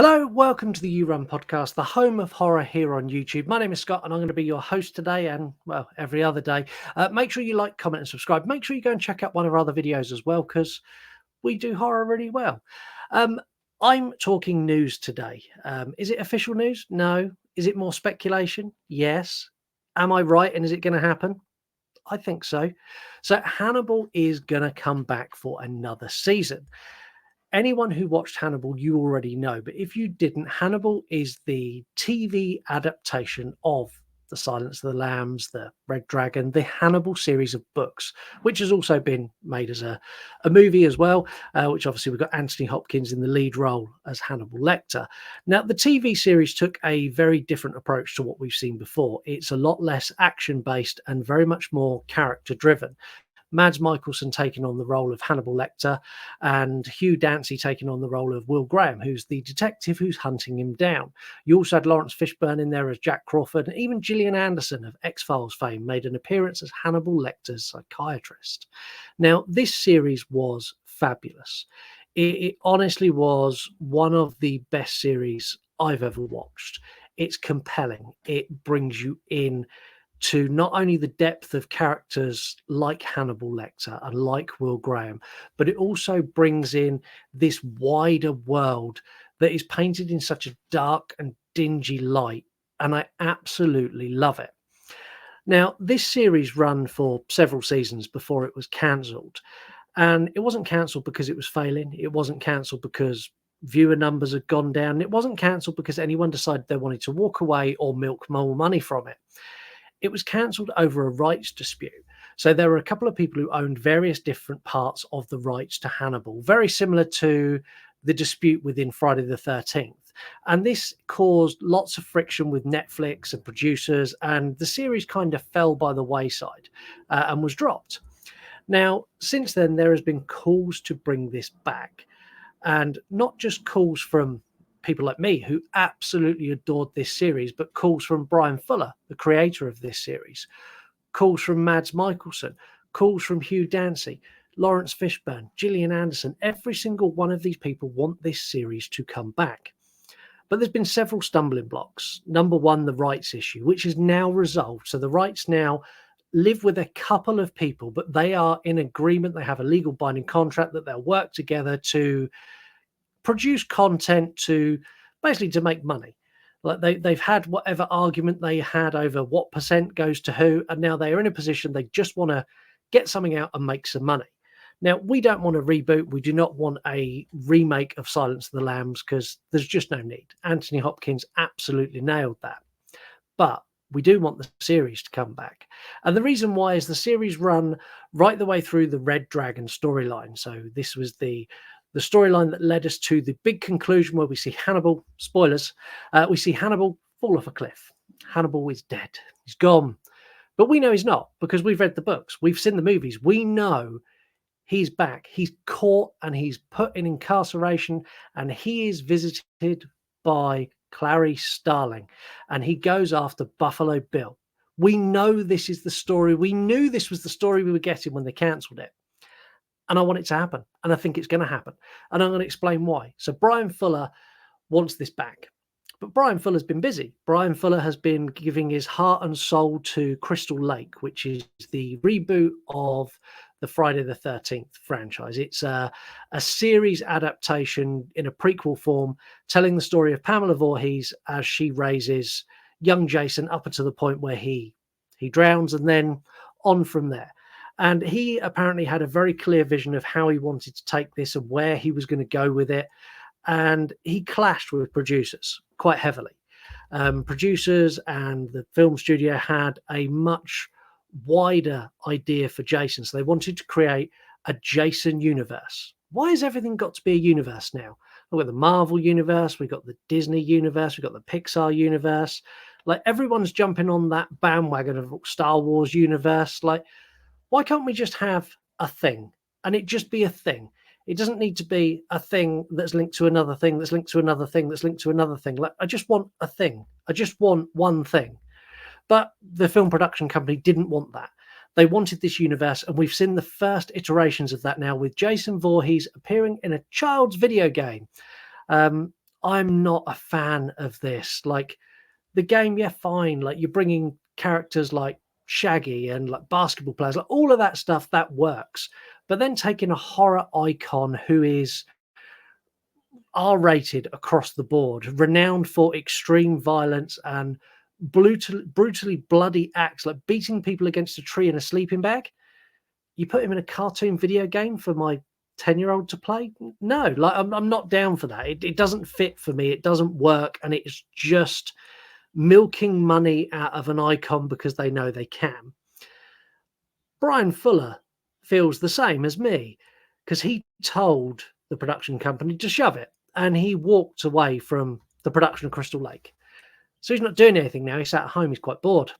Hello, welcome to the You Run podcast, the home of horror here on YouTube. My name is Scott, and I'm going to be your host today and, well, every other day. Make sure you like, comment, and subscribe. Make sure you go and check out one of our other videos as well, because we do horror really well. I'm talking news today. Is it official news? No. Is it more speculation? Yes. Am I right, and is it going to happen? I think so. So Hannibal is going to come back for another season. Anyone who watched Hannibal, you already know. But if you didn't, Hannibal is the TV adaptation of The Silence of the Lambs, The Red Dragon, the Hannibal series of books, which has also been made as a movie as well, which obviously we've got Anthony Hopkins in the lead role as Hannibal Lecter. Now, the TV series took a very different approach to what we've seen before. It's a lot less action-based and very much more character-driven. Mads Mikkelsen taking on the role of Hannibal Lecter, and Hugh Dancy taking on the role of Will Graham, who's the detective who's hunting him down. You also had Lawrence Fishburne in there as Jack Crawford, and even Gillian Anderson of X-Files fame made an appearance as Hannibal Lecter's psychiatrist. Now, this series was fabulous. It honestly was one of the best series I've ever watched. It's compelling. It brings you in to not only the depth of characters like Hannibal Lecter and like Will Graham, but it also brings in this wider world that is painted in such a dark and dingy light. And I absolutely love it. Now, this series ran for several seasons before it was cancelled. And it wasn't cancelled because it was failing. It wasn't cancelled because viewer numbers had gone down. It wasn't cancelled because anyone decided they wanted to walk away or milk more money from it. It was cancelled over a rights dispute. So there were a couple of people who owned various different parts of the rights to Hannibal, very similar to the dispute within Friday the 13th. And this caused lots of friction with Netflix and producers, and the series kind of fell by the wayside and was dropped. Now, since then, there has been calls to bring this back, and not just calls from people like me who absolutely adored this series, but calls from Brian Fuller, the creator of this series, calls from Mads Mikkelsen, calls from Hugh Dancy, Lawrence Fishburne, Gillian Anderson. Every single one of these people want this series to come back. But there's been several stumbling blocks. Number one, the rights issue, which is now resolved. So the rights now live with a couple of people, but they are in agreement. They have a legal binding contract that they'll work together to produce content to basically to make money. Like they've had whatever argument they had over what percent goes to who, and now they are in a position they just want to get something out and make some money. Now, we don't want a reboot. We do not want a remake of Silence of the Lambs because there's just no need. Anthony Hopkins absolutely nailed that. But we do want the series to come back. And the reason why is the series run right the way through the Red Dragon storyline. So this was the storyline that led us to the big conclusion where we see Hannibal, spoilers, we see Hannibal fall off a cliff. Hannibal is dead. He's gone. But we know he's not because we've read the books. We've seen the movies. We know he's back. He's caught and he's put in incarceration, and he is visited by Clarice Starling, and he goes after Buffalo Bill. We know this is the story. We knew this was the story we were getting when they cancelled it. And I want it to happen. And I think it's going to happen. And I'm going to explain why. So Brian Fuller wants this back. But Brian Fuller's been busy. Brian Fuller has been giving his heart and soul to Crystal Lake, which is the reboot of the Friday the 13th franchise. It's a series adaptation in a prequel form, telling the story of Pamela Voorhees as she raises young Jason up until the point where he drowns, and then on from there. And he apparently had a very clear vision of how he wanted to take this and where he was going to go with it. And he clashed with producers quite heavily. Producers and the film studio had a much wider idea for Jason. So they wanted to create a Jason universe. Why has everything got to be a universe now? We've got the Marvel universe, we've got the Disney universe, we've got the Pixar universe. Like, everyone's jumping on that bandwagon of Star Wars universe. Like, why can't we just have a thing and it just be a thing? It doesn't need to be a thing that's linked to another thing, that's linked to another thing, that's linked to another thing. Like, I just want a thing. I just want one thing. But the film production company didn't want that. They wanted this universe, and we've seen the first iterations of that now with Jason Voorhees appearing in a child's video game. I'm not a fan of this. Like, the game, yeah, fine. Like, you're bringing characters like Shaggy and like basketball players, like all of that stuff, that works. But then taking a horror icon who is R-rated across the board, renowned for extreme violence and brutally bloody acts, like beating people against a tree in a sleeping bag. You put him in a cartoon video game for my 10-year-old to play? No, like I'm not down for that. It doesn't fit for me. It doesn't work, and it's just milking money out of an icon because they know they can. Brian Fuller feels the same as me because he told the production company to shove it, and he walked away from the production of Crystal Lake. So he's not doing anything now. He's sat at home. He's quite bored.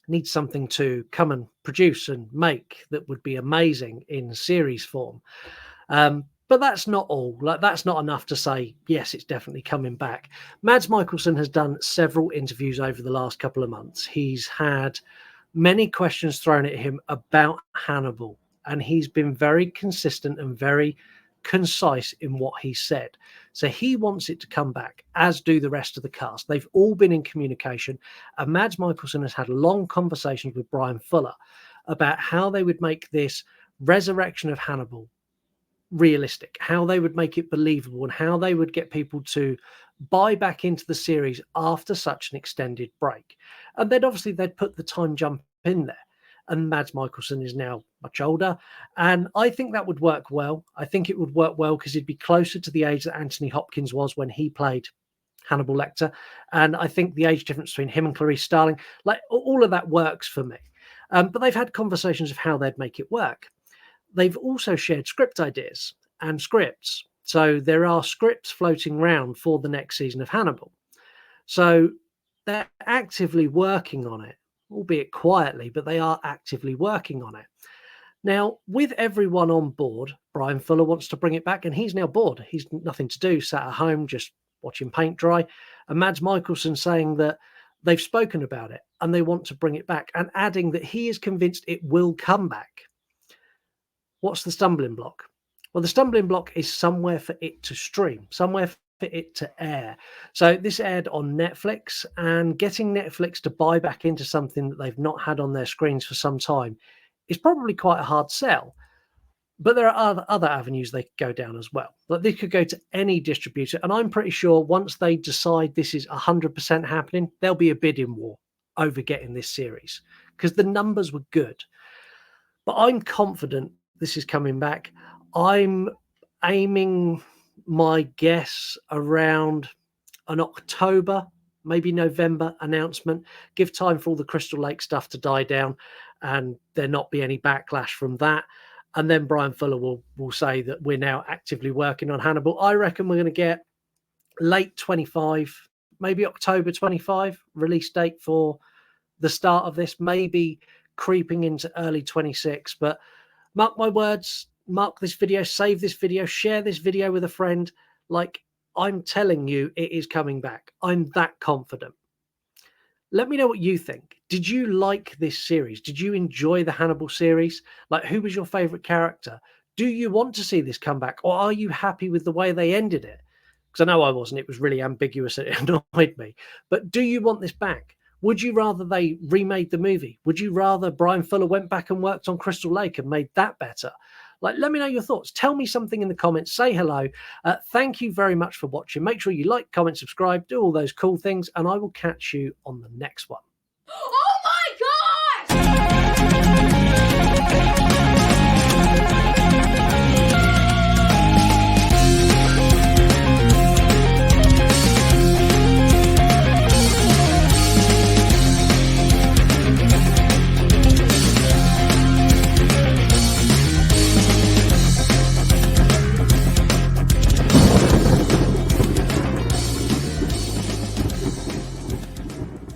Needs something to come and produce and make that would be amazing in series form. But that's not all. Like, that's not enough to say, yes, it's definitely coming back. Mads Mikkelsen has done several interviews over the last couple of months. He's had many questions thrown at him about Hannibal, and he's been very consistent and very concise in what he said. So he wants it to come back, as do the rest of the cast. They've all been in communication, and Mads Mikkelsen has had long conversations with Brian Fuller about how they would make this resurrection of Hannibal realistic, how they would make it believable, and how they would get people to buy back into the series after such an extended break. And then obviously they'd put the time jump in there. And Mads Mikkelsen is now much older, and I think that would work well. I think it would work well because he'd be closer to the age that Anthony Hopkins was when he played Hannibal Lecter, and I think the age difference between him and Clarice Starling, like all of that works for me. But they've had conversations of how they'd make it work. They've also shared script ideas and scripts. So there are scripts floating around for the next season of Hannibal. So they're actively working on it, albeit quietly, but they are actively working on it. Now, with everyone on board, Brian Fuller wants to bring it back, and he's now bored. He's nothing to do, sat at home just watching paint dry. And Mads Mikkelsen saying that they've spoken about it and they want to bring it back, and adding that he is convinced it will come back. What's the stumbling block? Well, the stumbling block is somewhere for it to stream, somewhere for it to air. So this aired on Netflix, and getting Netflix to buy back into something that they've not had on their screens for some time is probably quite a hard sell. But there are other avenues they could go down as well. Like, they could go to any distributor, and I'm pretty sure once they decide this is 100% happening, there'll be a bidding war over getting this series because the numbers were good. But I'm confident this is coming back. I'm aiming my guess around an October, maybe November announcement. Give time for all the Crystal Lake stuff to die down and there not be any backlash from that. And then Brian Fuller will say that we're now actively working on Hannibal. I reckon we're going to get late 25, maybe October 25 release date for the start of this, maybe creeping into early 26. But mark my words, mark this video, save this video, share this video with a friend. Like, I'm telling you, it is coming back. I'm that confident. Let me know what you think. Did you like this series? Did you enjoy the Hannibal series? Like, who was your favorite character? Do you want to see this come back, or are you happy with the way they ended it? Because I know I wasn't. It was really ambiguous. It annoyed me. But do you want this back? Would you rather they remade the movie? Would you rather Brian Fuller went back and worked on Crystal Lake and made that better? Like, let me know your thoughts. Tell me something in the comments. Say hello. Thank you very much for watching. Make sure you like, comment, subscribe, do all those cool things, and I will catch you on the next one.